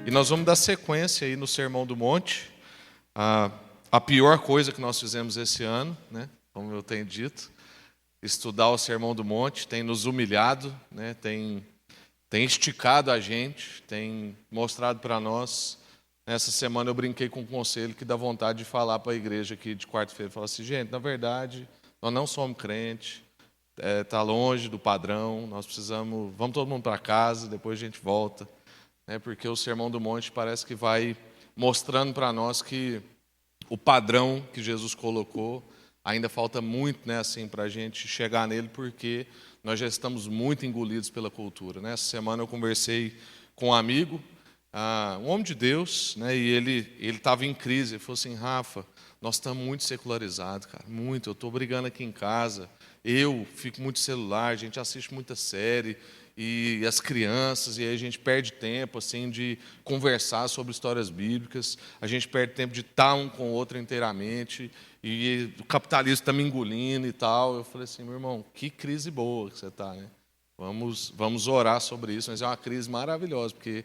E nós vamos dar sequência aí no Sermão do Monte, a pior coisa que nós fizemos esse ano, né? Como eu tenho dito, estudar o Sermão do Monte tem nos humilhado, né? Tem esticado a gente, tem mostrado para nós. Essa semana eu brinquei com um conselho que dá vontade de falar para a igreja aqui de quarta-feira, falar assim, gente, na verdade, nós não somos crentes, está longe do padrão, nós precisamos, vamos todo mundo para casa, depois a gente volta. Porque o Sermão do Monte parece que vai mostrando para nós que o padrão que Jesus colocou ainda falta muito, assim, para a gente chegar nele, porque nós já estamos muito engolidos pela cultura. Essa semana eu conversei com um amigo, um homem de Deus, e ele estava em crise. Ele falou assim, Rafa, nós estamos muito secularizados, cara, muito. Eu estou brigando aqui em casa, eu fico muito celular, a gente assiste muita série, e as crianças, e aí a gente perde tempo assim, de conversar sobre histórias bíblicas, a gente perde tempo de estar um com o outro inteiramente, e o capitalismo está me engolindo e tal. Eu falei assim, meu irmão, que crise boa que você está, né? Vamos orar sobre isso, mas é uma crise maravilhosa, porque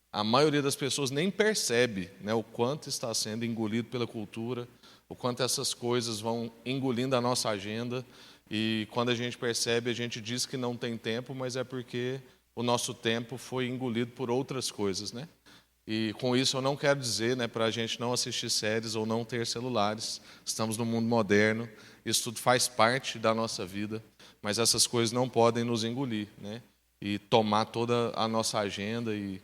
a maioria das pessoas nem percebe, o quanto está sendo engolido pela cultura, o quanto essas coisas vão engolindo a nossa agenda. E quando a gente percebe, a gente diz que não tem tempo, mas é porque o nosso tempo foi engolido por outras coisas, E com isso eu não quero dizer, para a gente não assistir séries ou não ter celulares. Estamos no mundo moderno, isso tudo faz parte da nossa vida, mas essas coisas não podem nos engolir, E tomar toda a nossa agenda e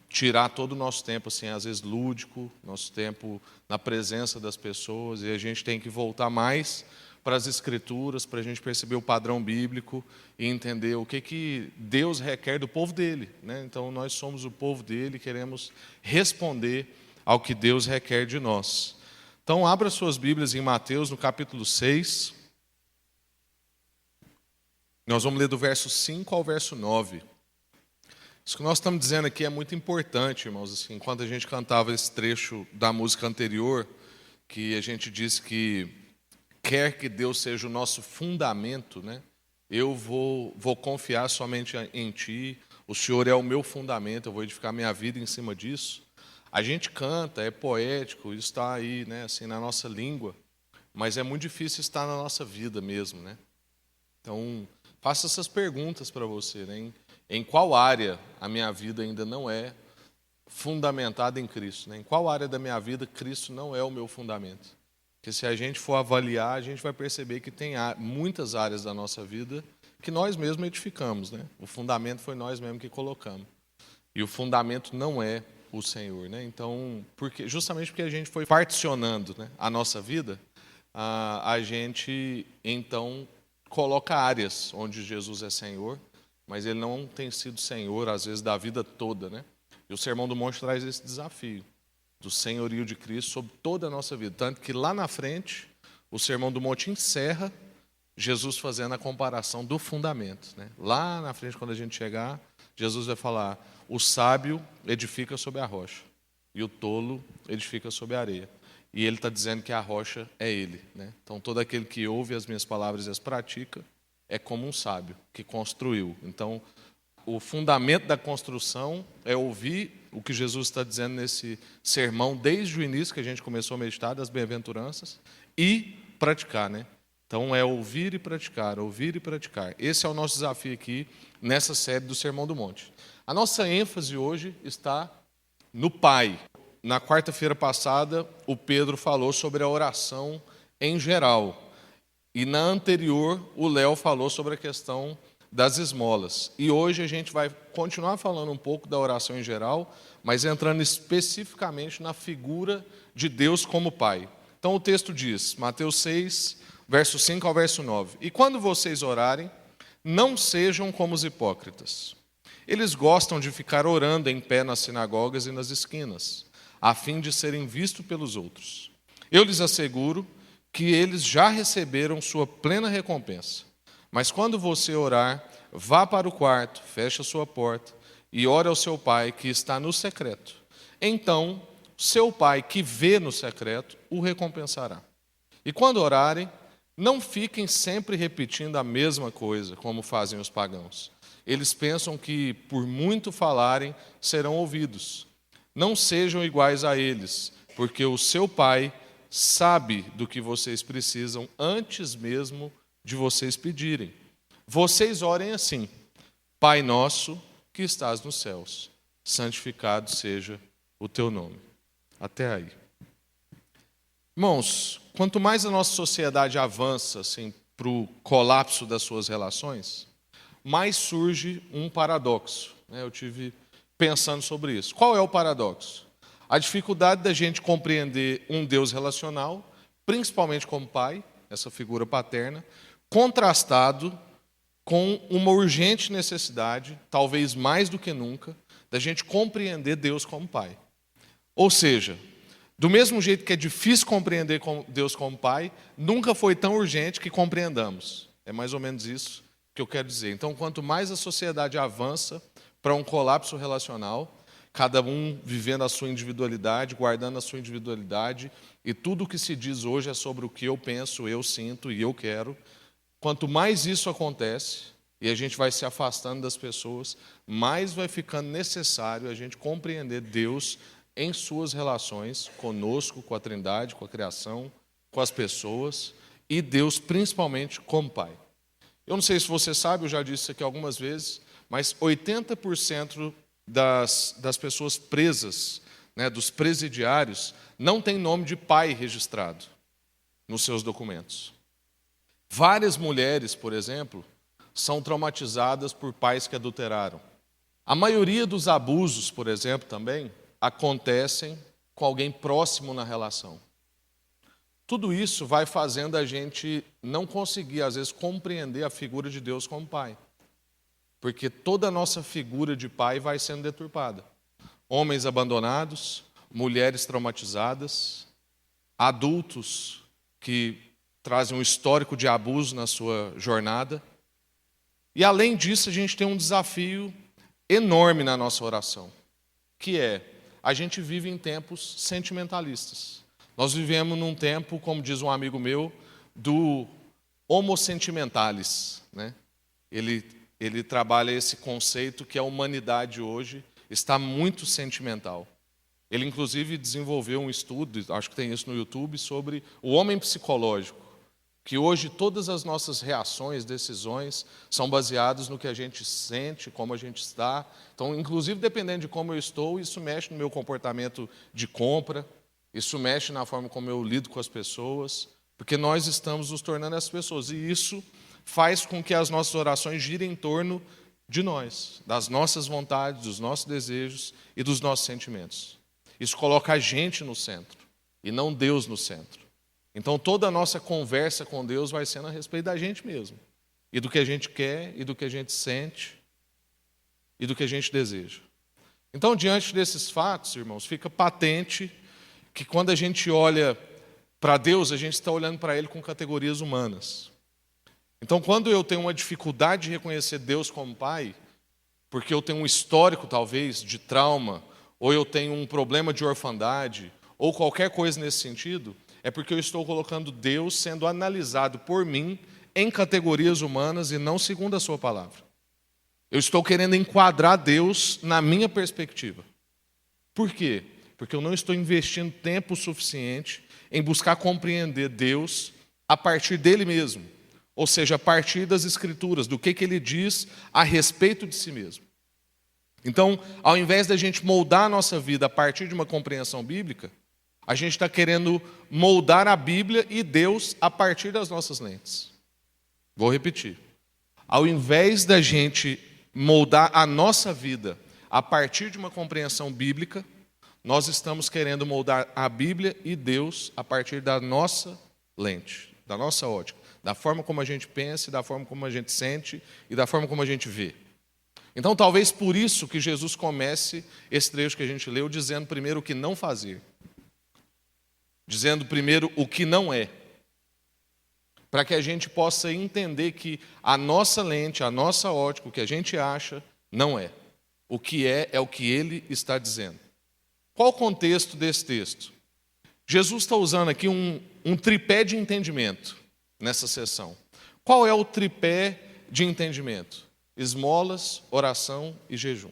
tirar todo o nosso tempo, assim, às vezes lúdico, nosso tempo na presença das pessoas, e a gente tem que voltar mais para as Escrituras, para a gente perceber o padrão bíblico e entender o que Deus requer do povo dele. Então, nós somos o povo dele e queremos responder ao que Deus requer de nós. Então, abra suas Bíblias em Mateus, no capítulo 6. Nós vamos ler do verso 5 ao verso 9. Isso que nós estamos dizendo aqui é muito importante, irmãos. Assim, enquanto a gente cantava esse trecho da música anterior, que a gente disse que quer que Deus seja o nosso fundamento, eu vou confiar somente em Ti, o Senhor é o meu fundamento, eu vou edificar minha vida em cima disso. A gente canta, é poético, isso está aí, assim, na nossa língua, mas é muito difícil estar na nossa vida mesmo, Então, faça essas perguntas para você, Em qual área a minha vida ainda não é fundamentada em Cristo, Em qual área da minha vida Cristo não é o meu fundamento? Porque se a gente for avaliar, a gente vai perceber que tem muitas áreas da nossa vida que nós mesmos edificamos, O fundamento foi nós mesmos que colocamos. E o fundamento não é o Senhor, Então, justamente porque a gente foi particionando, a nossa vida, a gente, então, coloca áreas onde Jesus é Senhor, mas Ele não tem sido Senhor, às vezes, da vida toda, E o Sermão do Monte traz esse desafio do senhorio de Cristo sobre toda a nossa vida. Tanto que lá na frente, o Sermão do Monte encerra Jesus fazendo a comparação do fundamento. Lá na frente, quando a gente chegar, Jesus vai falar, o sábio edifica sobre a rocha e o tolo edifica sobre a areia. E ele está dizendo que a rocha é ele. Então, todo aquele que ouve as minhas palavras e as pratica é como um sábio que construiu. Então, o fundamento da construção é ouvir o que Jesus está dizendo nesse sermão, desde o início que a gente começou a meditar, das bem-aventuranças, e praticar, Então, é ouvir e praticar, ouvir e praticar. Esse é o nosso desafio aqui, nessa série do Sermão do Monte. A nossa ênfase hoje está no Pai. Na quarta-feira passada, o Pedro falou sobre a oração em geral. E na anterior, o Léo falou sobre a questão das esmolas. E hoje a gente vai continuar falando um pouco da oração em geral, mas entrando especificamente na figura de Deus como Pai. Então o texto diz, Mateus 6, verso 5 ao verso 9. E quando vocês orarem, não sejam como os hipócritas. Eles gostam de ficar orando em pé nas sinagogas e nas esquinas, a fim de serem vistos pelos outros. Eu lhes asseguro que eles já receberam sua plena recompensa. Mas quando você orar, vá para o quarto, feche a sua porta e ore ao seu Pai que está no secreto. Então, seu Pai que vê no secreto o recompensará. E quando orarem, não fiquem sempre repetindo a mesma coisa, como fazem os pagãos. Eles pensam que, por muito falarem, serão ouvidos. não sejam iguais a eles, porque o seu Pai sabe do que vocês precisam antes mesmo de vocês pedirem. Vocês orem assim: Pai nosso que estás nos céus, santificado seja o teu nome. Até aí. Irmãos, quanto mais a nossa sociedade avança assim, para o colapso das suas relações, mais surge um paradoxo. Eu tive pensando sobre isso. Qual é o paradoxo? A dificuldade da gente compreender um Deus relacional, principalmente como pai, essa figura paterna, contrastado com uma urgente necessidade, talvez mais do que nunca, da gente compreender Deus como pai. Ou seja, do mesmo jeito que é difícil compreender Deus como pai, nunca foi tão urgente que compreendamos. É mais ou menos isso que eu quero dizer. Então, quanto mais a sociedade avança para um colapso relacional, cada um vivendo a sua individualidade, guardando a sua individualidade, e tudo o que se diz hoje é sobre o que eu penso, eu sinto e eu quero. Quanto mais isso acontece, e a gente vai se afastando das pessoas, mais vai ficando necessário a gente compreender Deus em suas relações conosco, com a Trindade, com a criação, com as pessoas, e Deus principalmente como Pai. Eu não sei se você sabe, eu já disse isso aqui algumas vezes, mas 80% das pessoas presas, dos presidiários, não tem nome de pai registrado nos seus documentos. Várias mulheres, por exemplo, são traumatizadas por pais que adulteraram. A maioria dos abusos, por exemplo, também acontecem com alguém próximo na relação. Tudo isso vai fazendo a gente não conseguir, às vezes, compreender a figura de Deus como pai. Porque toda a nossa figura de pai vai sendo deturpada. Homens abandonados, mulheres traumatizadas, adultos que trazem um histórico de abuso na sua jornada. E, além disso, a gente tem um desafio enorme na nossa oração, que é, a gente vive em tempos sentimentalistas. Nós vivemos num tempo, como diz um amigo meu, do homo sentimentalis. Ele trabalha esse conceito que a humanidade hoje está muito sentimental. Ele, inclusive, desenvolveu um estudo, acho que tem isso no YouTube, sobre o homem psicológico, que hoje todas as nossas reações, decisões, são baseadas no que a gente sente, como a gente está. Então, inclusive, dependendo de como eu estou, isso mexe no meu comportamento de compra, isso mexe na forma como eu lido com as pessoas, porque nós estamos nos tornando essas pessoas. E isso faz com que as nossas orações girem em torno de nós, das nossas vontades, dos nossos desejos e dos nossos sentimentos. Isso coloca a gente no centro e não Deus no centro. Então toda a nossa conversa com Deus vai sendo a respeito da gente mesmo, e do que a gente quer, e do que a gente sente, e do que a gente deseja. Então, diante desses fatos, irmãos, fica patente que quando a gente olha para Deus, a gente está olhando para Ele com categorias humanas. Então, quando eu tenho uma dificuldade de reconhecer Deus como Pai, porque eu tenho um histórico, talvez, de trauma, ou eu tenho um problema de orfandade, ou qualquer coisa nesse sentido, é porque eu estou colocando Deus sendo analisado por mim em categorias humanas e não segundo a sua palavra. Eu estou querendo enquadrar Deus na minha perspectiva. Por quê? Porque eu não estou investindo tempo suficiente em buscar compreender Deus a partir dele mesmo. Ou seja, a partir das Escrituras, do que ele diz a respeito de si mesmo. Então, ao invés da gente moldar a nossa vida a partir de uma compreensão bíblica, a gente está querendo moldar a Bíblia e Deus a partir das nossas lentes. Vou repetir. Ao invés da gente moldar a nossa vida a partir de uma compreensão bíblica, nós estamos querendo moldar a Bíblia e Deus a partir da nossa lente, da nossa ótica, da forma como a gente pensa, da forma como a gente sente e da forma como a gente vê. Então, talvez por isso que Jesus comece esse trecho que a gente leu dizendo primeiro o que não fazer. Dizendo primeiro o que não é. Para que a gente possa entender que a nossa lente, a nossa ótica, o que a gente acha, não é. O que é o que ele está dizendo. Qual o contexto desse texto? Jesus está usando aqui um tripé de entendimento nessa sessão. Qual é o tripé de entendimento? Esmolas, oração e jejum.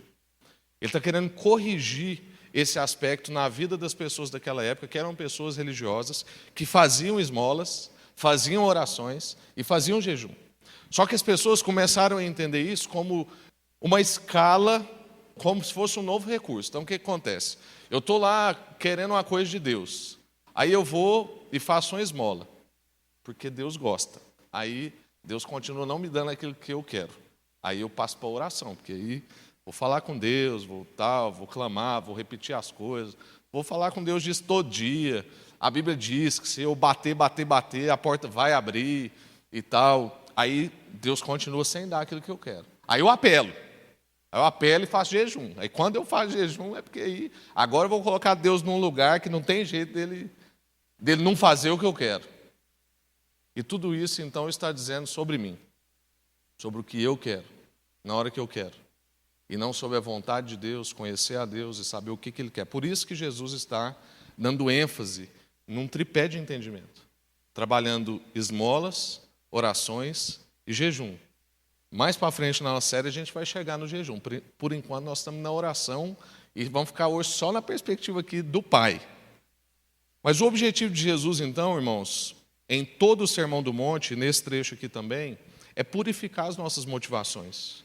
Ele está querendo corrigir esse aspecto na vida das pessoas daquela época, que eram pessoas religiosas, que faziam esmolas, faziam orações e faziam jejum. Só que as pessoas começaram a entender isso como uma escala, como se fosse um novo recurso. Então, o que acontece? Eu estou lá querendo uma coisa de Deus. Aí eu vou e faço uma esmola, porque Deus gosta. Aí Deus continua não me dando aquilo que eu quero. Aí eu passo para a oração, porque aí vou falar com Deus, vou clamar, vou repetir as coisas. Vou falar com Deus disso todo dia. A Bíblia diz que se eu bater, a porta vai abrir e tal. Aí Deus continua sem dar aquilo que eu quero. Aí eu apelo. Aí eu apelo e faço jejum. Aí quando eu faço jejum é porque aí agora eu vou colocar Deus num lugar que não tem jeito dele não fazer o que eu quero. E tudo isso então está dizendo sobre mim, sobre o que eu quero, na hora que eu quero. E não sobre a vontade de Deus, conhecer a Deus e saber o que Ele quer. Por isso que Jesus está dando ênfase num tripé de entendimento, trabalhando esmolas, orações e jejum. Mais para frente na nossa série a gente vai chegar no jejum. Por enquanto nós estamos na oração e vamos ficar hoje só na perspectiva aqui do Pai. Mas o objetivo de Jesus então, irmãos, em todo o Sermão do Monte, nesse trecho aqui também, é purificar as nossas motivações.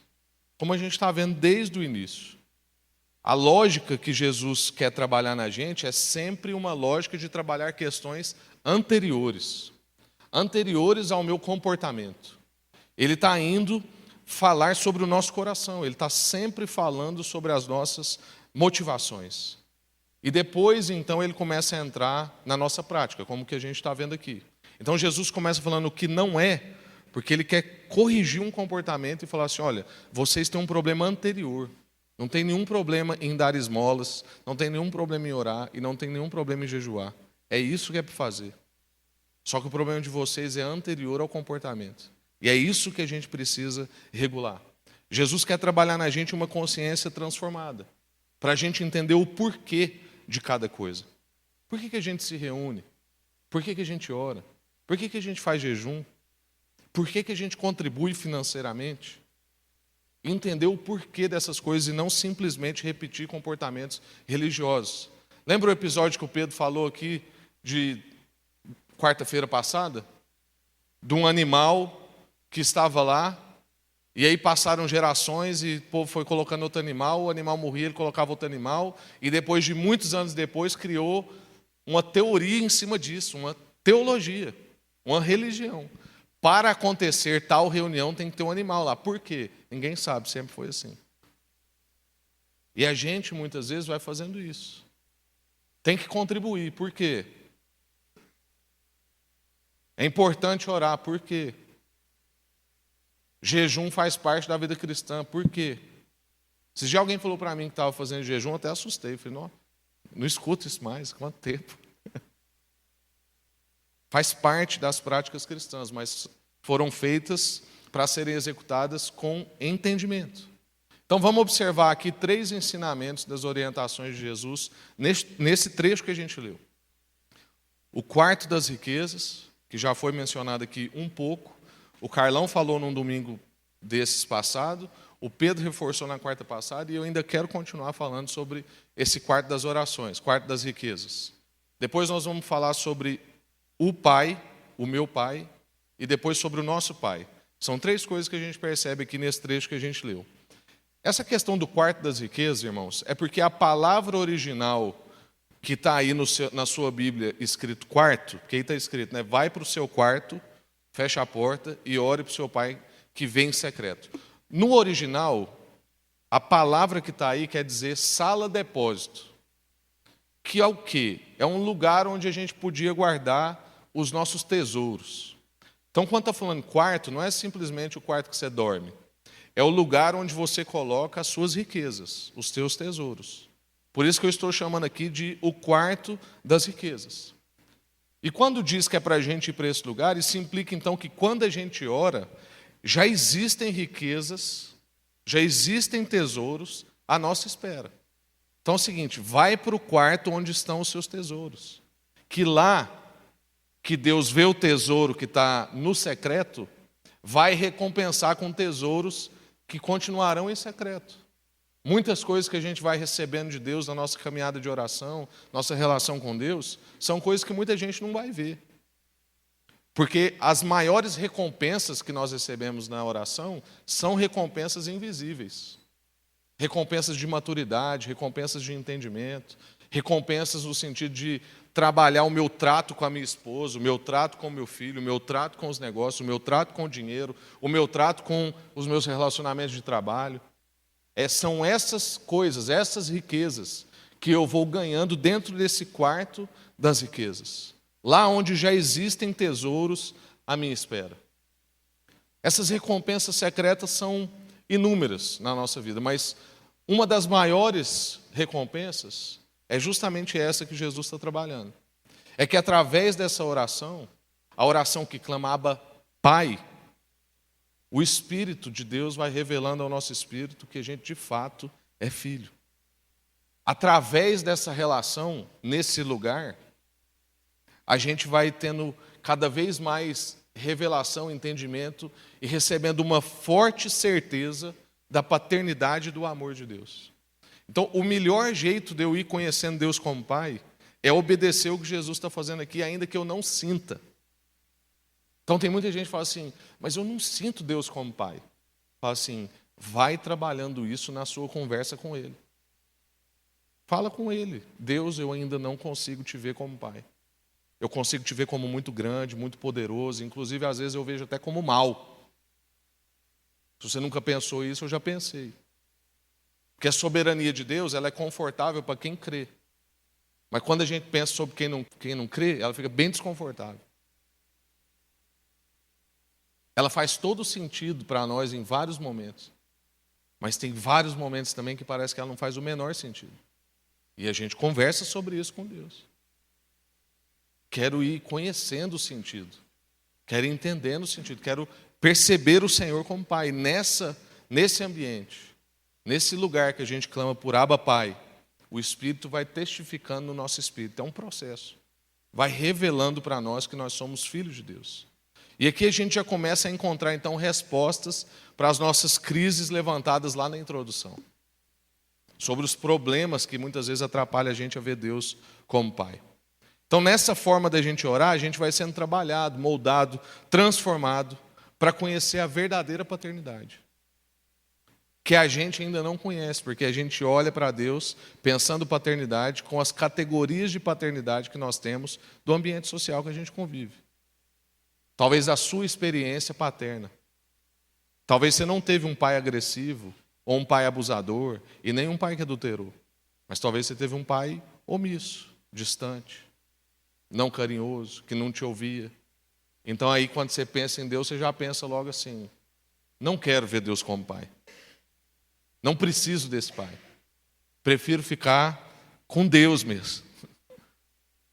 Como a gente está vendo desde o início. A lógica que Jesus quer trabalhar na gente é sempre uma lógica de trabalhar questões anteriores ao meu comportamento. Ele está indo falar sobre o nosso coração, ele está sempre falando sobre as nossas motivações. E depois, então, ele começa a entrar na nossa prática, como que a gente está vendo aqui. Então, Jesus começa falando o que não é, porque ele quer corrigir um comportamento e falar assim, olha, vocês têm um problema anterior. Não tem nenhum problema em dar esmolas, não tem nenhum problema em orar e não tem nenhum problema em jejuar. É isso que é para fazer. Só que o problema de vocês é anterior ao comportamento. E é isso que a gente precisa regular. Jesus quer trabalhar na gente uma consciência transformada, para a gente entender o porquê de cada coisa. Por que a gente se reúne? Por que a gente ora? Por que a gente faz jejum? Por que a gente contribui financeiramente? Entender o porquê dessas coisas e não simplesmente repetir comportamentos religiosos. Lembra o episódio que o Pedro falou aqui de quarta-feira passada? De um animal que estava lá, e aí passaram gerações e o povo foi colocando outro animal, o animal morria, ele colocava outro animal, e depois de muitos anos depois criou uma teoria em cima disso, uma teologia, uma religião. Para acontecer tal reunião tem que ter um animal lá. Por quê? Ninguém sabe, sempre foi assim. E a gente muitas vezes vai fazendo isso. Tem que contribuir, por quê? É importante orar, por quê? Jejum faz parte da vida cristã, por quê? Se já alguém falou para mim que estava fazendo jejum, eu até assustei. Falei, não escuto isso mais, quanto tempo? Faz parte das práticas cristãs, mas foram feitas para serem executadas com entendimento. Então vamos observar aqui 3 ensinamentos das orientações de Jesus nesse trecho que a gente leu. O quarto das riquezas, que já foi mencionado aqui um pouco. O Carlão falou num domingo desses passado, o Pedro reforçou na quarta passada, e eu ainda quero continuar falando sobre esse quarto das orações, quarto das riquezas. Depois nós vamos falar sobre o Pai, o meu Pai, e depois sobre o nosso Pai. São 3 coisas que a gente percebe aqui nesse trecho que a gente leu. Essa questão do quarto das riquezas, irmãos, é porque a palavra original que está aí na sua Bíblia escrito quarto, que aí está escrito, né? Vai para o seu quarto, fecha a porta e ore para o seu pai que vem em secreto. No original, a palavra que está aí quer dizer sala-depósito. Que é o quê? É um lugar onde a gente podia guardar os nossos tesouros. Então, quando está falando quarto, não é simplesmente o quarto que você dorme. É o lugar onde você coloca as suas riquezas, os seus tesouros. Por isso que eu estou chamando aqui de o quarto das riquezas. E quando diz que é para a gente ir para esse lugar, isso implica então que quando a gente ora, já existem riquezas, já existem tesouros à nossa espera. Então é o seguinte, vai para o quarto onde estão os seus tesouros. Que lá, que Deus vê o tesouro que está no secreto, vai recompensar com tesouros que continuarão em secreto. Muitas coisas que a gente vai recebendo de Deus na nossa caminhada de oração, nossa relação com Deus, são coisas que muita gente não vai ver. Porque as maiores recompensas que nós recebemos na oração são recompensas invisíveis. Recompensas de maturidade, recompensas de entendimento, recompensas no sentido de trabalhar o meu trato com a minha esposa, o meu trato com o meu filho, o meu trato com os negócios, o meu trato com o dinheiro, o meu trato com os meus relacionamentos de trabalho. São essas coisas, essas riquezas, que eu vou ganhando dentro desse quarto das riquezas. Lá onde já existem tesouros à minha espera. Essas recompensas secretas são inúmeras na nossa vida, mas uma das maiores recompensas é justamente essa que Jesus está trabalhando. É que através dessa oração, a oração que clama Abba, Pai, o Espírito de Deus vai revelando ao nosso espírito que a gente de fato é filho. Através dessa relação, nesse lugar, a gente vai tendo cada vez mais revelação, entendimento e recebendo uma forte certeza da paternidade e do amor de Deus. Então, o melhor jeito de eu ir conhecendo Deus como Pai é obedecer o que Jesus está fazendo aqui, ainda que eu não sinta. Então, tem muita gente que fala assim, mas eu não sinto Deus como Pai. Fala assim, vai trabalhando isso na sua conversa com Ele. Fala com Ele. Deus, eu ainda não consigo te ver como Pai. Eu consigo te ver como muito grande, muito poderoso, inclusive às vezes eu vejo até como mal. Se você nunca pensou isso, eu já pensei. Porque a soberania de Deus, ela é confortável para quem crê. Mas quando a gente pensa sobre quem não crê, ela fica bem desconfortável. Ela faz todo sentido para nós em vários momentos. Mas tem vários momentos também que parece que ela não faz o menor sentido. E a gente conversa sobre isso com Deus. Quero ir conhecendo o sentido. Quero ir entendendo o sentido. Quero perceber o Senhor como Pai. Nesse ambiente, nesse lugar que a gente clama por Abba Pai, o Espírito vai testificando no nosso espírito. É um processo. Vai revelando para nós que nós somos filhos de Deus. E aqui a gente já começa a encontrar, então, respostas para as nossas crises levantadas lá na introdução. Sobre os problemas que muitas vezes atrapalham a gente a ver Deus como Pai. Então, nessa forma da gente orar, a gente vai sendo trabalhado, moldado, transformado, para conhecer a verdadeira paternidade. Que a gente ainda não conhece, porque a gente olha para Deus pensando paternidade com as categorias de paternidade que nós temos do ambiente social que a gente convive. Talvez a sua experiência paterna. Talvez você não teve um pai agressivo, ou um pai abusador, e nem um pai que adulterou. Mas talvez você teve um pai omisso, distante, não carinhoso, que não te ouvia. Então aí quando você pensa em Deus, você já pensa logo assim, não quero ver Deus como pai. Não preciso desse pai. Prefiro ficar com Deus mesmo.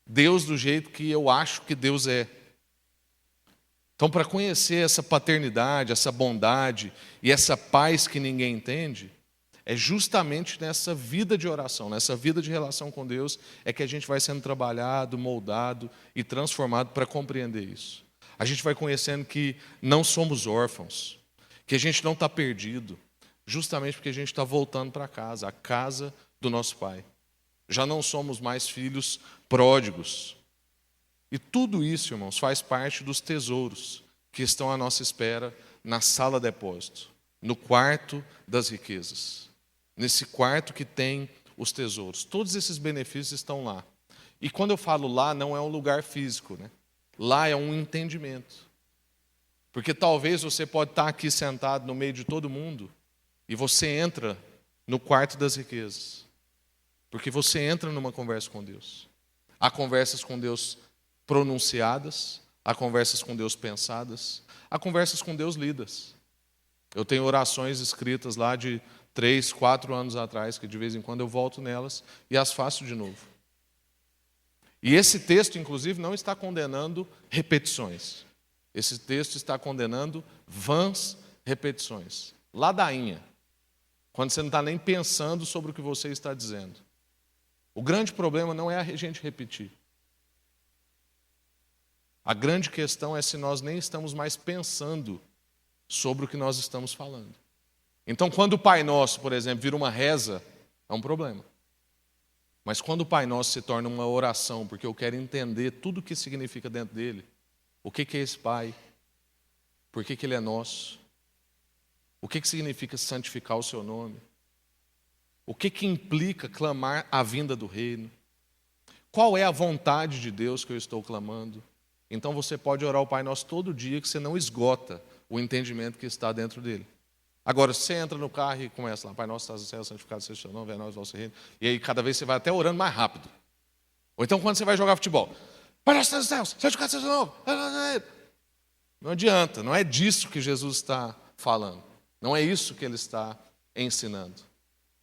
Deus do jeito que eu acho que Deus é. Então, para conhecer essa paternidade, essa bondade e essa paz que ninguém entende, é justamente nessa vida de oração, nessa vida de relação com Deus, é que a gente vai sendo trabalhado, moldado e transformado para compreender isso. A gente vai conhecendo que não somos órfãos, que a gente não está perdido, justamente porque a gente está voltando para casa, a casa do nosso Pai. Já não somos mais filhos pródigos. E tudo isso, irmãos, faz parte dos tesouros que estão à nossa espera na sala depósito, no quarto das riquezas. Nesse quarto que tem os tesouros. Todos esses benefícios estão lá. E quando eu falo lá, não é um lugar físico, né? Lá é um entendimento. Porque talvez você pode estar aqui sentado no meio de todo mundo e você entra no quarto das riquezas. Porque você entra numa conversa com Deus. Há conversas com Deus pronunciadas, há conversas com Deus pensadas, há conversas com Deus lidas. Eu tenho orações escritas lá de 3, 4 anos atrás, que de vez em quando eu volto nelas e as faço de novo. E esse texto, inclusive, não está condenando repetições. Esse texto está condenando vãs repetições. Ladainha. Quando você não está nem pensando sobre o que você está dizendo. O grande problema não é a gente repetir. A grande questão é se nós nem estamos mais pensando sobre o que nós estamos falando. Então, quando o Pai Nosso, por exemplo, vira uma reza, é um problema. Mas quando o Pai Nosso se torna uma oração, porque eu quero entender tudo o que significa dentro dele, o que é esse Pai, por que ele é nosso, o que significa santificar o seu nome, o que implica clamar a vinda do reino, qual é a vontade de Deus que eu estou clamando. Então você pode orar o Pai Nosso todo dia, que você não esgota o entendimento que está dentro dele. Agora, você entra no carro e começa lá, Pai Nosso, estás no céu, santificado seja o seu nome, venha a nós o vosso reino. E aí, cada vez você vai até orando mais rápido. Ou então, quando você vai jogar futebol, Pai Nosso, estás no céu, santificado seja o seu nome. Não adianta, não é disso que Jesus está falando. Não é isso que ele está ensinando.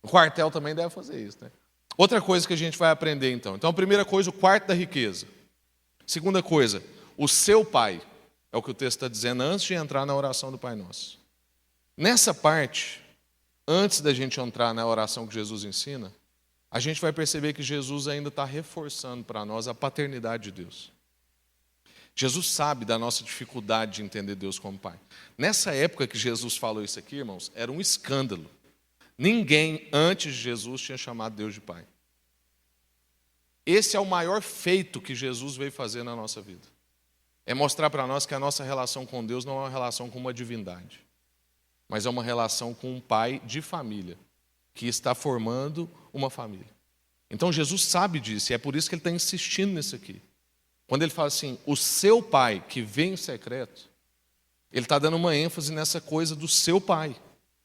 O quartel também deve fazer isso, né? Outra coisa que a gente vai aprender, então. Então, a primeira coisa, o quarto da riqueza. Segunda coisa, o seu Pai. É o que o texto está dizendo antes de entrar na oração do Pai Nosso. Nessa parte, antes da gente entrar na oração que Jesus ensina, a gente vai perceber que Jesus ainda está reforçando para nós a paternidade de Deus. Jesus sabe da nossa dificuldade de entender Deus como Pai. Nessa época que Jesus falou isso aqui, irmãos, era um escândalo. Ninguém antes de Jesus tinha chamado Deus de Pai. Esse é o maior feito que Jesus veio fazer na nossa vida. É mostrar para nós que a nossa relação com Deus não é uma relação com uma divindade, mas é uma relação com um pai de família, que está formando uma família. Então Jesus sabe disso, e é por isso que ele está insistindo nisso aqui. Quando ele fala assim, o seu pai que vem em secreto, ele está dando uma ênfase nessa coisa do seu pai,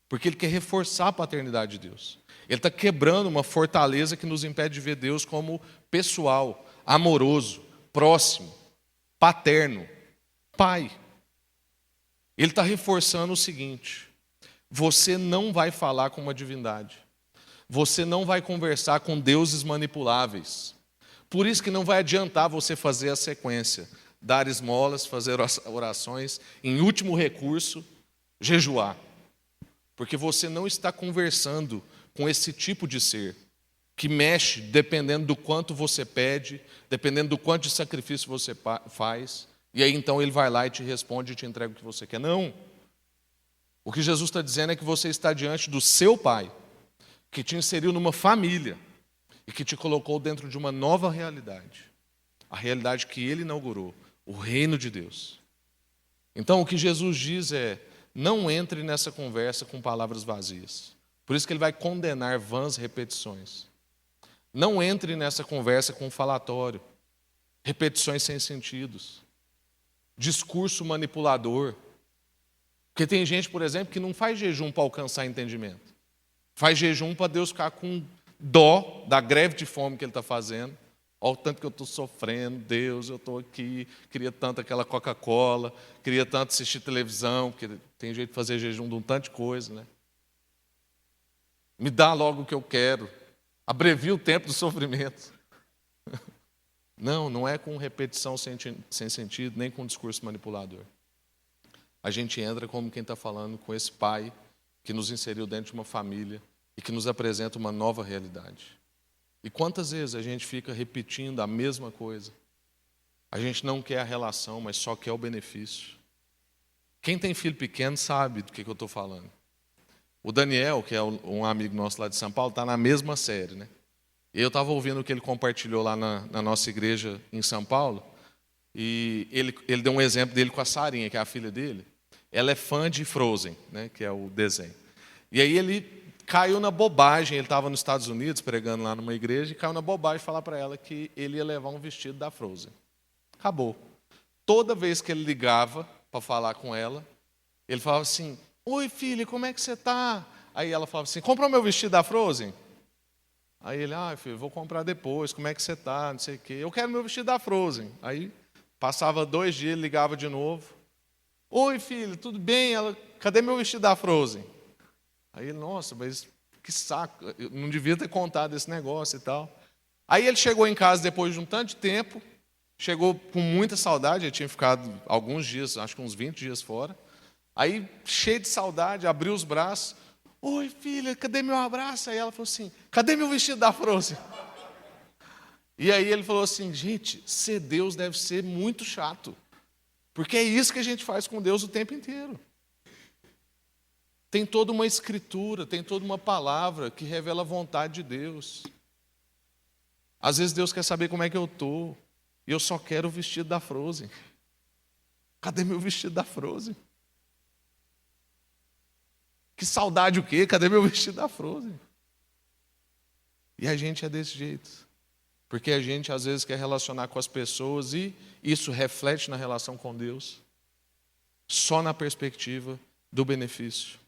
porque ele quer reforçar a paternidade de Deus. Ele está quebrando uma fortaleza que nos impede de ver Deus como pessoal, amoroso, próximo, paterno, pai. Ele está reforçando o seguinte: você não vai falar com uma divindade. Você não vai conversar com deuses manipuláveis. Por isso que não vai adiantar você fazer a sequência. Dar esmolas, fazer orações, em último recurso, jejuar. Porque você não está conversando com esse tipo de ser, que mexe dependendo do quanto você pede, dependendo do quanto de sacrifício você faz, e aí então ele vai lá e te responde e te entrega o que você quer. Não. O que Jesus está dizendo é que você está diante do seu Pai, que te inseriu numa família e que te colocou dentro de uma nova realidade. A realidade que ele inaugurou, o reino de Deus. Então o que Jesus diz é, não entre nessa conversa com palavras vazias. Por isso que ele vai condenar vãs repetições. Não entre nessa conversa com falatório, repetições sem sentidos, discurso manipulador. Porque tem gente, por exemplo, que não faz jejum para alcançar entendimento. Faz jejum para Deus ficar com dó da greve de fome que ele está fazendo. Olha o tanto que eu estou sofrendo, Deus, eu estou aqui, queria tanto aquela Coca-Cola, queria tanto assistir televisão, porque tem jeito de fazer jejum de um tanto de coisa, né? Me dá logo o que eu quero. Abrevia o tempo do sofrimento. Não é com repetição sem sentido, nem com discurso manipulador. A gente entra como quem está falando com esse pai que nos inseriu dentro de uma família e que nos apresenta uma nova realidade. E quantas vezes a gente fica repetindo a mesma coisa? A gente não quer a relação, mas só quer o benefício. Quem tem filho pequeno sabe do que eu estou falando. O Daniel, que é um amigo nosso lá de São Paulo, está na mesma série, né? E eu estava ouvindo o que ele compartilhou lá na nossa igreja em São Paulo, e ele deu um exemplo dele com a Sarinha, que é a filha dele. Ela é fã de Frozen, né, que é o desenho. E aí ele caiu na bobagem, ele estava nos Estados Unidos pregando lá numa igreja, e caiu na bobagem de falar para ela que ele ia levar um vestido da Frozen. Acabou. Toda vez que ele ligava para falar com ela, ele falava assim, oi filha, como é que você está? Aí ela falava assim, comprou meu vestido da Frozen? Aí ele, filho, vou comprar depois, como é que você está? Não sei o quê. Eu quero meu vestido da Frozen. Aí passava 2 dias, ele ligava de novo. Oi filho, tudo bem? Ela, cadê meu vestido da Frozen? Aí ele, nossa, mas que saco, eu não devia ter contado esse negócio e tal. Aí ele chegou em casa depois de um tanto de tempo, chegou com muita saudade, ele tinha ficado alguns dias, acho que uns 20 dias fora. Aí, cheio de saudade, abriu os braços. Oi, filha, cadê meu abraço? Aí ela falou assim, cadê meu vestido da Frozen? E aí ele falou assim, gente, ser Deus deve ser muito chato. Porque é isso que a gente faz com Deus o tempo inteiro. Tem toda uma escritura, tem toda uma palavra que revela a vontade de Deus. Às vezes Deus quer saber como é que eu estou, e eu só quero o vestido da Frozen. Cadê meu vestido da Frozen? Que saudade o quê? Cadê meu vestido da Frozen? E a gente é desse jeito. Porque a gente às vezes quer relacionar com as pessoas e isso reflete na relação com Deus, só na perspectiva do benefício.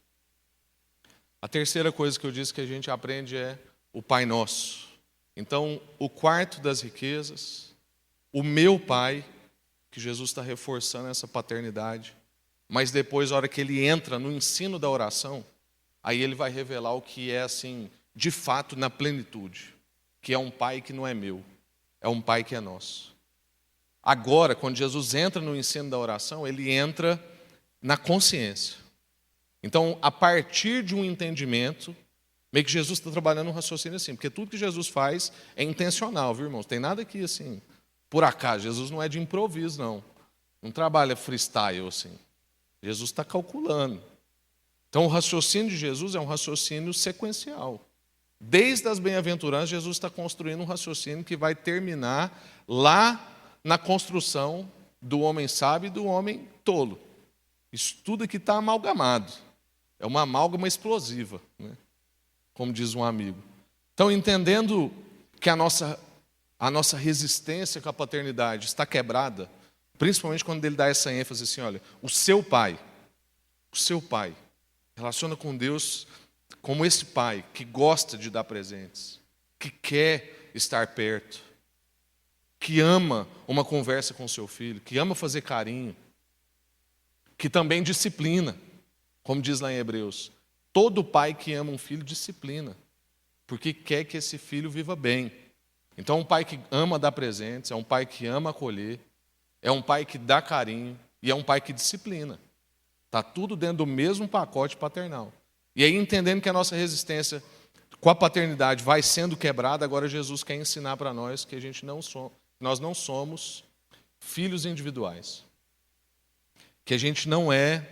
A terceira coisa que eu disse que a gente aprende é o Pai Nosso. Então, o quarto das riquezas, o meu Pai, que Jesus está reforçando essa paternidade, mas depois, na hora que ele entra no ensino da oração, aí ele vai revelar o que é, assim, de fato, na plenitude, que é um Pai que não é meu, é um Pai que é nosso. Agora, quando Jesus entra no ensino da oração, ele entra na consciência. Então, a partir de um entendimento, meio que Jesus está trabalhando um raciocínio assim, porque tudo que Jesus faz é intencional, viu, irmãos? Tem nada aqui assim, por acaso. Jesus não é de improviso, não. Não trabalha freestyle assim. Jesus está calculando. Então, o raciocínio de Jesus é um raciocínio sequencial. Desde as bem-aventuranças, Jesus está construindo um raciocínio que vai terminar lá na construção do homem sábio e do homem tolo. Isso tudo aqui está amalgamado. É uma amálgama explosiva, né? Como diz um amigo. Então, entendendo que a nossa resistência com a paternidade está quebrada, principalmente quando ele dá essa ênfase assim, olha, o seu pai, relaciona com Deus como esse pai que gosta de dar presentes, que quer estar perto, que ama uma conversa com seu filho, que ama fazer carinho, que também disciplina, como diz lá em Hebreus. Todo pai que ama um filho disciplina, porque quer que esse filho viva bem. Então, um pai que ama dar presentes, é um pai que ama acolher, é um pai que dá carinho e é um pai que disciplina. Está tudo dentro do mesmo pacote paternal. E aí, entendendo que a nossa resistência com a paternidade vai sendo quebrada, agora Jesus quer ensinar para nós que nós não somos filhos individuais. Que a gente não é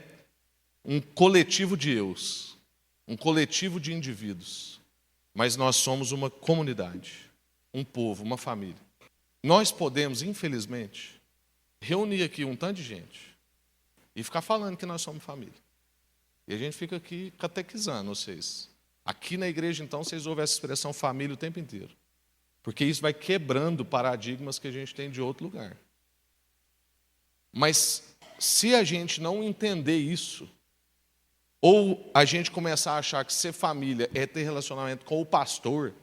um coletivo de eus, um coletivo de indivíduos, mas nós somos uma comunidade, um povo, uma família. Nós podemos, infelizmente, reunir aqui um tanto de gente e ficar falando que nós somos família. E a gente fica aqui catequizando vocês. Aqui na igreja, então, vocês ouvem essa expressão família o tempo inteiro. Porque isso vai quebrando paradigmas que a gente tem de outro lugar. Mas se a gente não entender isso, ou a gente começar a achar que ser família é ter relacionamento com o pastor,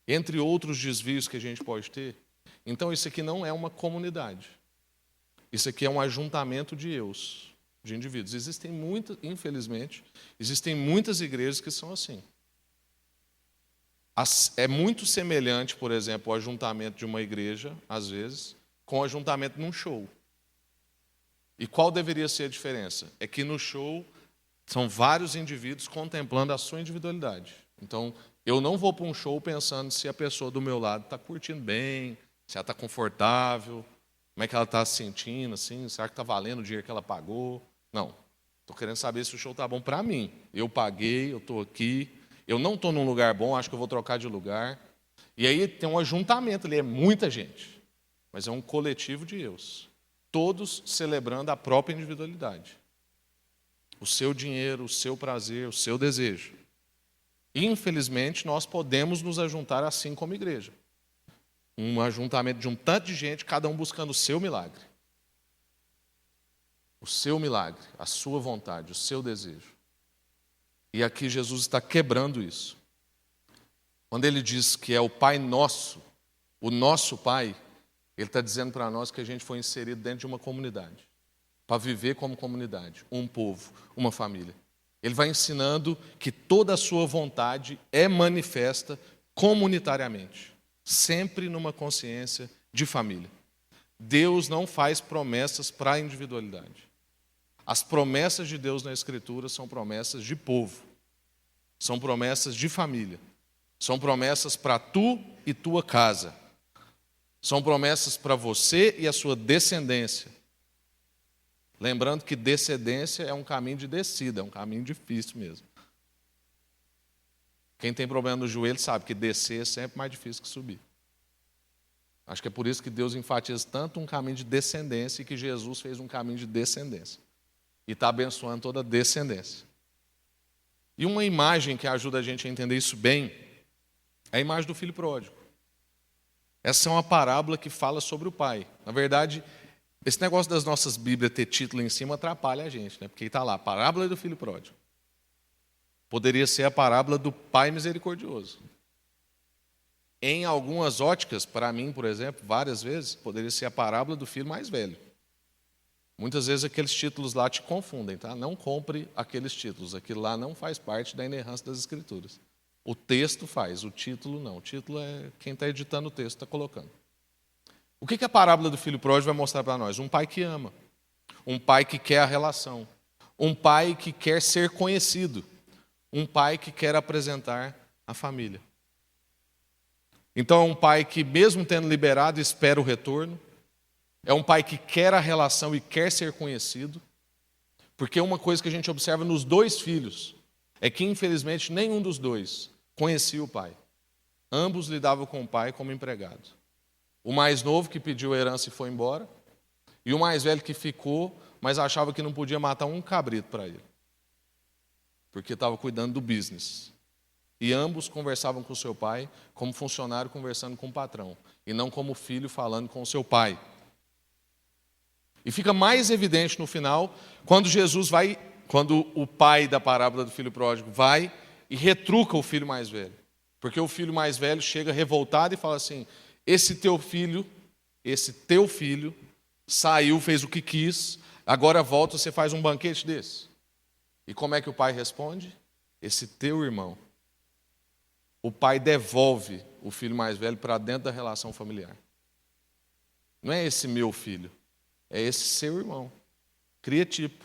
entre outros desvios que a gente pode ter, então isso aqui não é uma comunidade. Isso aqui é um ajuntamento de eus, de indivíduos. Infelizmente, existem muitas igrejas que são assim. É muito semelhante, por exemplo, o ajuntamento de uma igreja, às vezes, com o ajuntamento num show. E qual deveria ser a diferença? É que no show são vários indivíduos contemplando a sua individualidade. Então, eu não vou para um show pensando se a pessoa do meu lado está curtindo bem, se ela está confortável, como é que ela está se sentindo, assim, será que está valendo o dinheiro que ela pagou? Não. Estou querendo saber se o show está bom para mim. Eu paguei, eu estou aqui, eu não estou num lugar bom, acho que eu vou trocar de lugar. E aí tem um ajuntamento ali, é muita gente, mas é um coletivo de eus, todos celebrando a própria individualidade. O seu dinheiro, o seu prazer, o seu desejo. Infelizmente, nós podemos nos ajuntar assim como igreja. Um ajuntamento de um tanto de gente, cada um buscando o seu milagre. O seu milagre, a sua vontade, o seu desejo. E aqui Jesus está quebrando isso. Quando ele diz que é o Pai Nosso, o nosso Pai, ele está dizendo para nós que a gente foi inserido dentro de uma comunidade, para viver como comunidade, um povo, uma família. Ele vai ensinando que toda a sua vontade é manifesta comunitariamente, sempre numa consciência de família. Deus não faz promessas para a individualidade. As promessas de Deus na Escritura são promessas de povo, são promessas de família, são promessas para tu e tua casa, são promessas para você e a sua descendência. Lembrando que descendência é um caminho de descida, é um caminho difícil mesmo. Quem tem problema no joelho sabe que descer é sempre mais difícil que subir. Acho que é por isso que Deus enfatiza tanto um caminho de descendência e que Jesus fez um caminho de descendência. E está abençoando toda a descendência. E uma imagem que ajuda a gente a entender isso bem é a imagem do filho pródigo. Essa é uma parábola que fala sobre o pai. Na verdade, esse negócio das nossas Bíblias ter título em cima atrapalha a gente, né? Porque está lá, parábola do filho pródigo. Poderia ser a parábola do pai misericordioso. Em algumas óticas, para mim, por exemplo, várias vezes, poderia ser a parábola do filho mais velho. Muitas vezes aqueles títulos lá te confundem, tá? Não compre aqueles títulos. Aquilo lá não faz parte da inerrância das Escrituras. O texto faz, o título não. O título é quem está editando o texto está colocando. O que a parábola do filho pródigo vai mostrar para nós? Um pai que ama. Um pai que quer a relação. Um pai que quer ser conhecido. Um pai que quer apresentar a família. Então é um pai que, mesmo tendo liberado, espera o retorno. É um pai que quer a relação e quer ser conhecido. Porque uma coisa que a gente observa nos dois filhos é que, infelizmente, nenhum dos dois conhecia o pai. Ambos lidavam com o pai como empregado. O mais novo que pediu a herança e foi embora. E o mais velho que ficou, mas achava que não podia matar um cabrito para ele. Porque estava cuidando do business. E ambos conversavam com o seu pai como funcionário conversando com o patrão. E não como filho falando com o seu pai. E fica mais evidente no final, quando o pai da parábola do filho pródigo vai e retruca o filho mais velho. Porque o filho mais velho chega revoltado e fala assim: esse teu filho saiu, fez o que quis, agora volta, você faz um banquete desse. E como é que o pai responde? Esse teu irmão. O pai devolve o filho mais velho para dentro da relação familiar. Não é esse meu filho. É esse seu irmão. Cria tipo.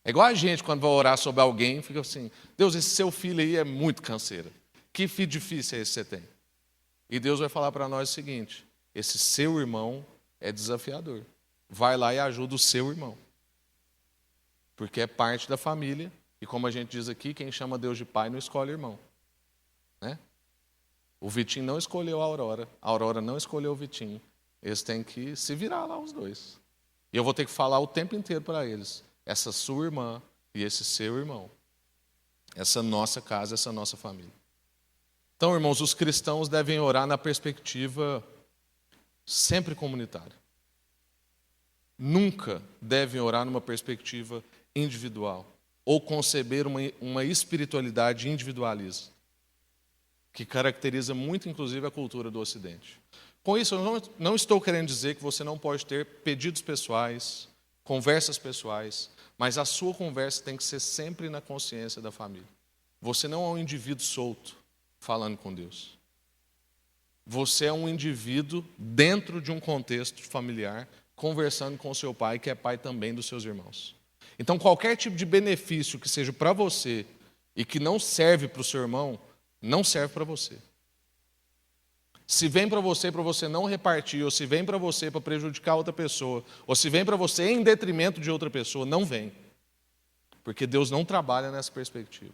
É igual a gente, quando vai orar sobre alguém, fica assim: Deus, esse seu filho aí é muito canseira. Que filho difícil é esse que você tem? E Deus vai falar para nós o seguinte: esse seu irmão é desafiador. Vai lá e ajuda o seu irmão. Porque é parte da família. E como a gente diz aqui, quem chama Deus de pai não escolhe irmão. Né? O Vitinho não escolheu a Aurora não escolheu o Vitinho. Eles têm que se virar lá os dois. E eu vou ter que falar o tempo inteiro para eles: essa sua irmã e esse seu irmão. Essa nossa casa, essa nossa família. Então, irmãos, os cristãos devem orar na perspectiva sempre comunitária. Nunca devem orar numa perspectiva individual ou conceber uma espiritualidade individualista, que caracteriza muito, inclusive, a cultura do Ocidente. Com isso, eu não estou querendo dizer que você não pode ter pedidos pessoais, conversas pessoais, mas a sua conversa tem que ser sempre na consciência da família. Você não é um indivíduo solto falando com Deus. Você é um indivíduo dentro de um contexto familiar, conversando com o seu pai, que é pai também dos seus irmãos. Então, qualquer tipo de benefício que seja para você e que não serve para o seu irmão, não serve para você. Se vem para você não repartir, ou se vem para você para prejudicar outra pessoa, ou se vem para você em detrimento de outra pessoa, não vem. Porque Deus não trabalha nessa perspectiva.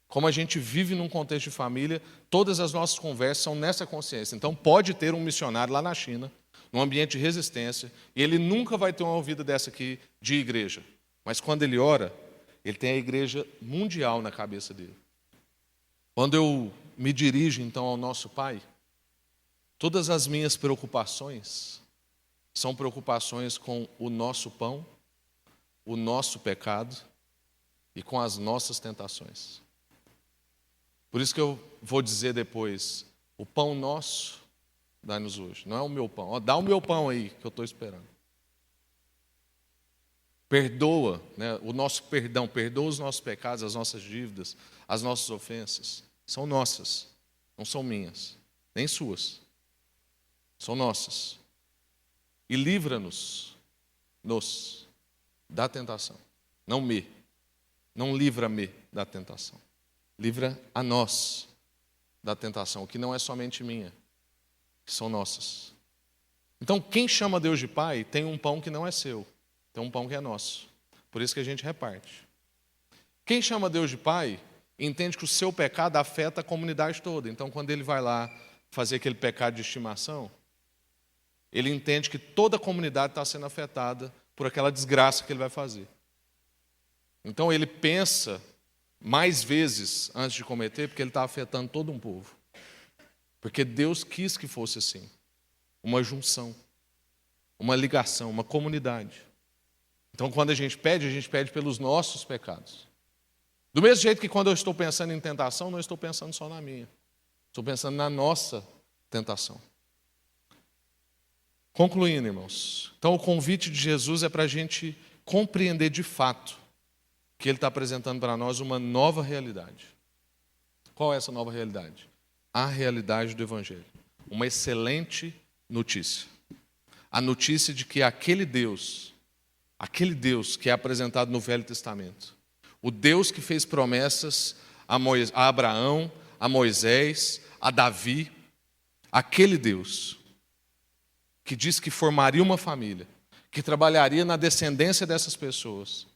Como a gente vive num contexto de família, todas as nossas conversas são nessa consciência. Então pode ter um missionário lá na China, num ambiente de resistência, e ele nunca vai ter uma ouvida dessa aqui de igreja. Mas quando ele ora, ele tem a igreja mundial na cabeça dele. Quando eu me dirijo então ao nosso Pai, todas as minhas preocupações são preocupações com o nosso pão, o nosso pecado e com as nossas tentações. Por isso que eu vou dizer depois: o pão nosso, dá-nos hoje. Não é o meu pão. Dá o meu pão aí, que eu estou esperando. Perdoa, né, o nosso perdão, perdoa os nossos pecados, as nossas dívidas, as nossas ofensas. São nossas, não são minhas, nem suas. São nossas. E livra-nos da tentação. Não livra-me da tentação. Livra a nós da tentação, que não é somente minha, que são nossas. Então, quem chama Deus de Pai tem um pão que não é seu, Tem um pão que é nosso. Por isso que a gente reparte. Quem chama Deus de Pai, entende que o seu pecado afeta a comunidade toda. Então, quando ele vai lá fazer aquele pecado de estimação, ele entende que toda a comunidade está sendo afetada por aquela desgraça que ele vai fazer. Então, ele pensa mais vezes antes de cometer, porque ele está afetando todo um povo. Porque Deus quis que fosse assim. Uma junção, uma ligação, uma comunidade. Então, quando a gente pede pelos nossos pecados. Do mesmo jeito que quando eu estou pensando em tentação, não estou pensando só na minha. Estou pensando na nossa tentação. Concluindo, irmãos. Então, o convite de Jesus é para a gente compreender de fato que Ele está apresentando para nós uma nova realidade. Qual é essa nova realidade? A realidade do Evangelho. Uma excelente notícia. A notícia de que aquele Deus que é apresentado no Velho Testamento, o Deus que fez promessas a Abraão, a Moisés, a Davi, aquele Deus que disse que formaria uma família, que trabalharia na descendência dessas pessoas,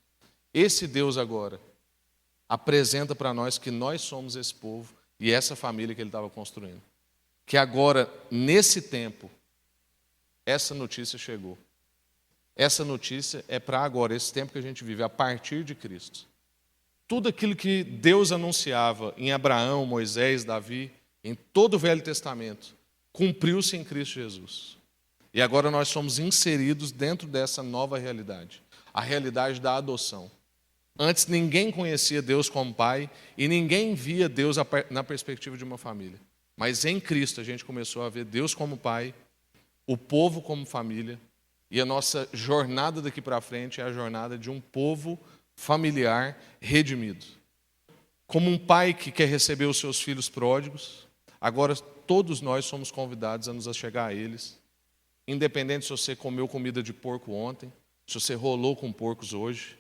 esse Deus agora apresenta para nós que nós somos esse povo e essa família que Ele estava construindo. Que agora, nesse tempo, essa notícia chegou. Essa notícia é para agora, esse tempo que a gente vive, a partir de Cristo. Tudo aquilo que Deus anunciava em Abraão, Moisés, Davi, em todo o Velho Testamento, cumpriu-se em Cristo Jesus. E agora nós somos inseridos dentro dessa nova realidade, a realidade da adoção. Antes ninguém conhecia Deus como Pai e ninguém via Deus na perspectiva de uma família. Mas em Cristo a gente começou a ver Deus como Pai, o povo como família, e a nossa jornada daqui para frente é a jornada de um povo familiar redimido. Como um pai que quer receber os seus filhos pródigos, agora todos nós somos convidados a nos achegar a eles, independente se você comeu comida de porco ontem, se você rolou com porcos hoje,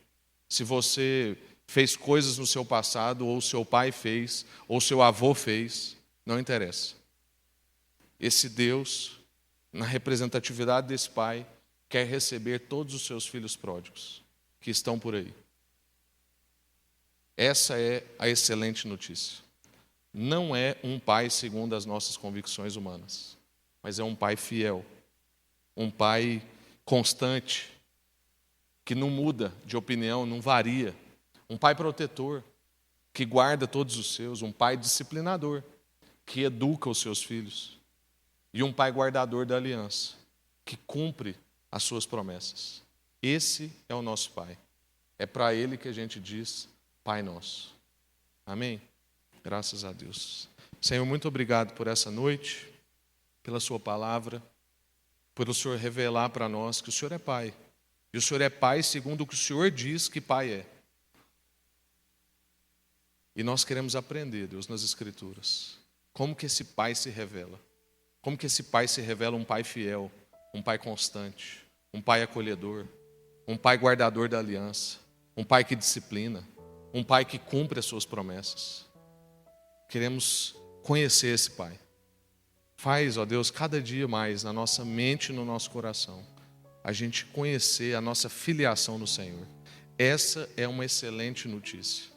se você fez coisas no seu passado, ou seu pai fez, ou seu avô fez, não interessa. Esse Deus, na representatividade desse pai, quer receber todos os seus filhos pródigos que estão por aí. Essa é a excelente notícia. Não é um pai segundo as nossas convicções humanas, mas é um pai fiel, um pai constante, que não muda de opinião, não varia, um pai protetor, que guarda todos os seus, um pai disciplinador, que educa os seus filhos, e um pai guardador da aliança, que cumpre as suas promessas. Esse é o nosso Pai. É para Ele que a gente diz Pai Nosso. Amém? Graças a Deus. Senhor, muito obrigado por essa noite, pela sua palavra, por o Senhor revelar para nós que o Senhor é Pai. E o Senhor é Pai segundo o que o Senhor diz que Pai é. E nós queremos aprender, Deus, nas Escrituras, como que esse Pai se revela. Como que esse Pai se revela um Pai fiel, um Pai constante, um Pai acolhedor, um Pai guardador da aliança, um Pai que disciplina, um Pai que cumpre as suas promessas. Queremos conhecer esse Pai. Faz, ó Deus, cada dia mais na nossa mente e no nosso coração, a gente conhecer a nossa filiação no Senhor. Essa é uma excelente notícia.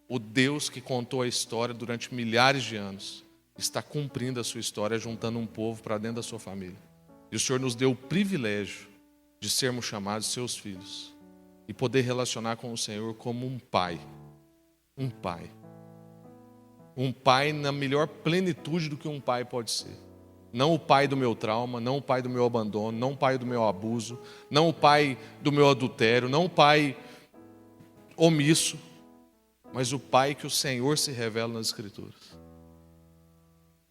O Deus que contou a história durante milhares de anos está cumprindo a sua história, juntando um povo para dentro da sua família. E o Senhor nos deu o privilégio de sermos chamados seus filhos e poder relacionar com o Senhor como um pai. Um pai. Um pai na melhor plenitude do que um pai pode ser. Não o pai do meu trauma, não o pai do meu abandono, não o pai do meu abuso, não o pai do meu adultério, não o pai omisso, mas o pai que o Senhor se revela nas Escrituras.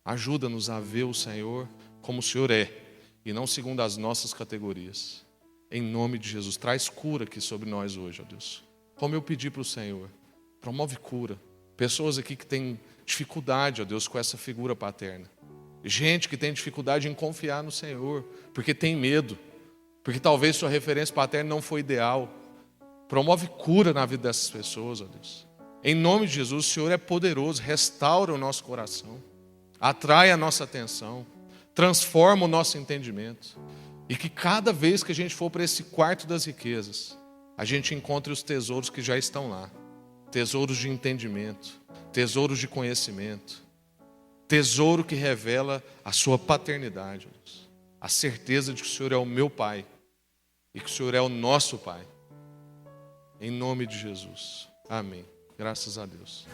Ajuda-nos a ver o Senhor como o Senhor é, e não segundo as nossas categorias. Em nome de Jesus, traz cura aqui sobre nós hoje, ó Deus. Como eu pedi para o Senhor, promove cura. Pessoas aqui que têm dificuldade, ó Deus, com essa figura paterna. Gente que tem dificuldade em confiar no Senhor, porque tem medo, porque talvez sua referência paterna não foi ideal. Promove cura na vida dessas pessoas, ó Deus. Em nome de Jesus, o Senhor é poderoso, restaura o nosso coração, atrai a nossa atenção, transforma o nosso entendimento. E que cada vez que a gente for para esse quarto das riquezas, a gente encontre os tesouros que já estão lá. Tesouros de entendimento, tesouros de conhecimento, tesouro que revela a sua paternidade, Deus. A certeza de que o Senhor é o meu Pai e que o Senhor é o nosso Pai. Em nome de Jesus. Amém. Graças a Deus.